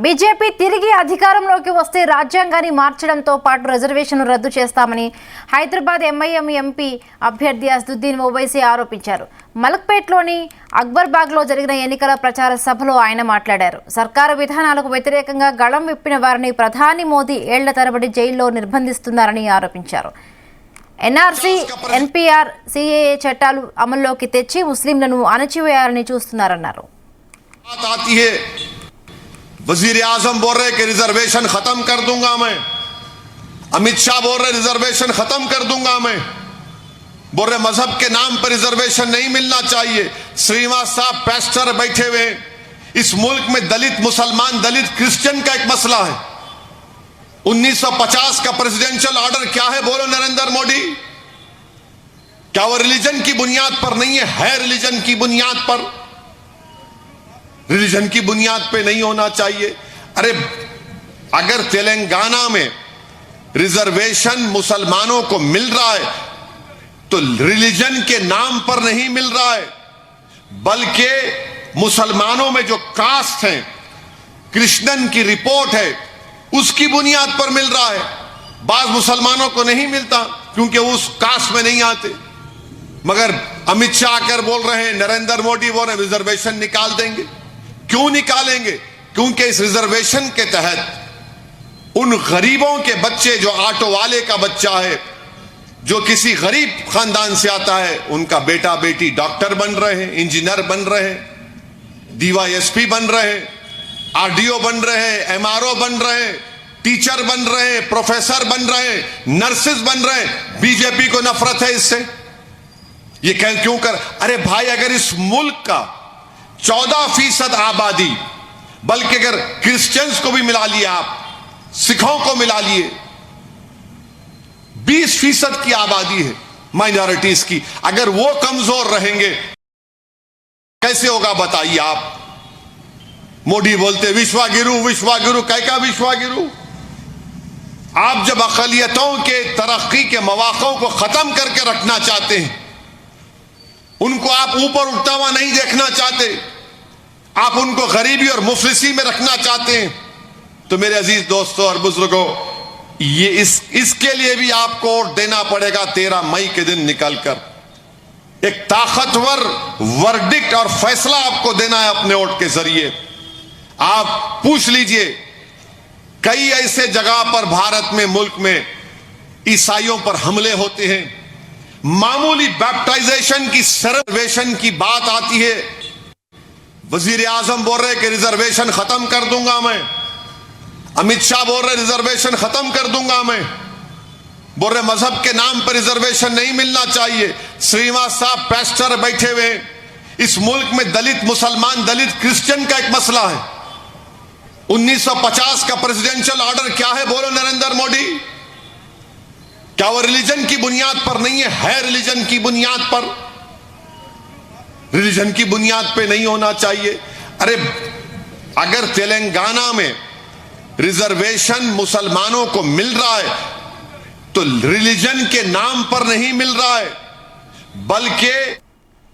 BJP తిరిగి అధికారంలోకి వస్తే రాజ్యాంగాన్ని మార్చడంతో పాటు రిజర్వేషన్ను రద్దు చేస్తామని హైదరాబాద్ ఎంఐఎం ఎంపీ అభ్యర్థి అసదుద్దీన్ ఓవైసీ ఆరోపించారు. మలక్పేట్లోని అక్బర్బాగ్లో జరిగిన ఎన్నికల ప్రచార సభలో ఆయన మాట్లాడారు. సర్కారు విధానాలకు వ్యతిరేకంగా గళం విప్పిన వారిని ప్రధాని మోదీ ఏళ్ల తరబడి జైల్లో నిర్బంధిస్తున్నారని ఆరోపించారు. ఎన్ఆర్సీ, ఎన్పీఆర్, सीएए చట్టాలు అమల్లోకి తెచ్చి ముస్లింలను అణచివేయాలని చూస్తున్నారన్నారు. वजीर आजम बोल रहे कि रिजर्वेशन खत्म कर दूंगा मैं, अमित शाह बोल रहे रिजर्वेशन खत्म कर दूंगा मैं, बोल रहे मजहब के नाम पर रिजर्वेशन नहीं मिलना चाहिए. श्रीवास साहब पेस्टर बैठे हुए. इस मुल्क में दलित मुसलमान, दलित क्रिश्चियन का एक मसला है. 1950 का प्रेसिडेंशियल ऑर्डर क्या है बोलो नरेंद्र मोदी? क्या वो रिलीजन की बुनियाद पर नहीं है रिलीजन की बुनियाद पर. रिलीजन की बुनियाद पे नहीं होना चाहिए. अरे अगर तेलंगाना में रिजर्वेशन मुसलमानों को मिल रहा है तो रिलीजन के नाम पर नहीं मिल रहा है, बल्कि मुसलमानों में जो कास्ट है, कृष्णन की रिपोर्ट है, उसकी बुनियाद पर मिल रहा है. बाज मुसलमानों को नहीं मिलता क्योंकि उस कास्ट में नहीं आते. मगर अमित शाह आकर बोल रहे हैं, नरेंद्र मोदी बोल रहे रिजर्वेशन निकाल देंगे. क्यों निकालेंगे? क्योंकि इस रिजर्वेशन के तहत उन गरीबों के बच्चे, जो ऑटो वाले का बच्चा है, जो किसी गरीब खानदान से आता है, उनका बेटा बेटी डॉक्टर बन रहे हैं, इंजीनियर बन रहे हैं, डीवाईएसपी बन रहे हैं, आरडीओ बन रहे हैं, एमआरओ बन रहे हैं, टीचर बन रहे हैं, प्रोफेसर बन रहे हैं, नर्सेज बन रहे हैं. बीजेपी को नफरत है इससे. ये क्यों कर? अरे भाई, अगर इस मुल्क का 14% आबादी, बल्कि अगर क्रिश्चियंस को भी मिला लिए, आप सिखों को मिला लिए, 20% की आबादी है माइनॉरिटीज की. अगर वो कमजोर रहेंगे कैसे होगा बताइए आप. मोदी बोलते विश्वागिरु विश्वागिरु. क्या विश्वागिरु? आप जब अक़लियतों के तरक्की के मौक़ों को खत्म करके रखना चाहते हैं, उनको आप ऊपर उठता हुआ नहीं देखना चाहते, आप उनको गरीबी और मुफलिसी में रखना चाहते हैं, तो मेरे अजीज दोस्तों और बुजुर्गों, ये इसके लिए भी आपको वोट देना पड़ेगा 13 मई के दिन निकलकर. एक ताकतवर वर्डिक्ट और फैसला आपको देना है अपने वोट के जरिए. आप पूछ लीजिए, कई ऐसे जगह पर भारत में, मुल्क में ईसाइयों पर हमले होते हैं. मामूली बैप्टाइजेशन की, रिजर्वेशन की बात आती है, वजीर आजम बोल रहे कि रिजर्वेशन खत्म कर दूंगा मैं, अमित शाह बोल रहे रिजर्वेशन खत्म कर दूंगा मैं, बोल रहे मजहब के नाम पर रिजर्वेशन नहीं मिलना चाहिए. श्रीवास साहब पेस्टर बैठे हुए. इस मुल्क में दलित मुसलमान, दलित क्रिश्चियन का एक मसला है. 1950 का प्रेसिडेंशियल ऑर्डर क्या है बोलो नरेंद्र मोदी? क्या वो रिलीजन की बुनियाद पर नहीं है रिलीजन की बुनियाद पर. रिलीजन की बुनियाद पे नहीं होना चाहिए. अरे अगर तेलंगाना में रिजर्वेशन मुसलमानों को मिल रहा है तो रिलीजन के नाम पर नहीं मिल रहा है, बल्कि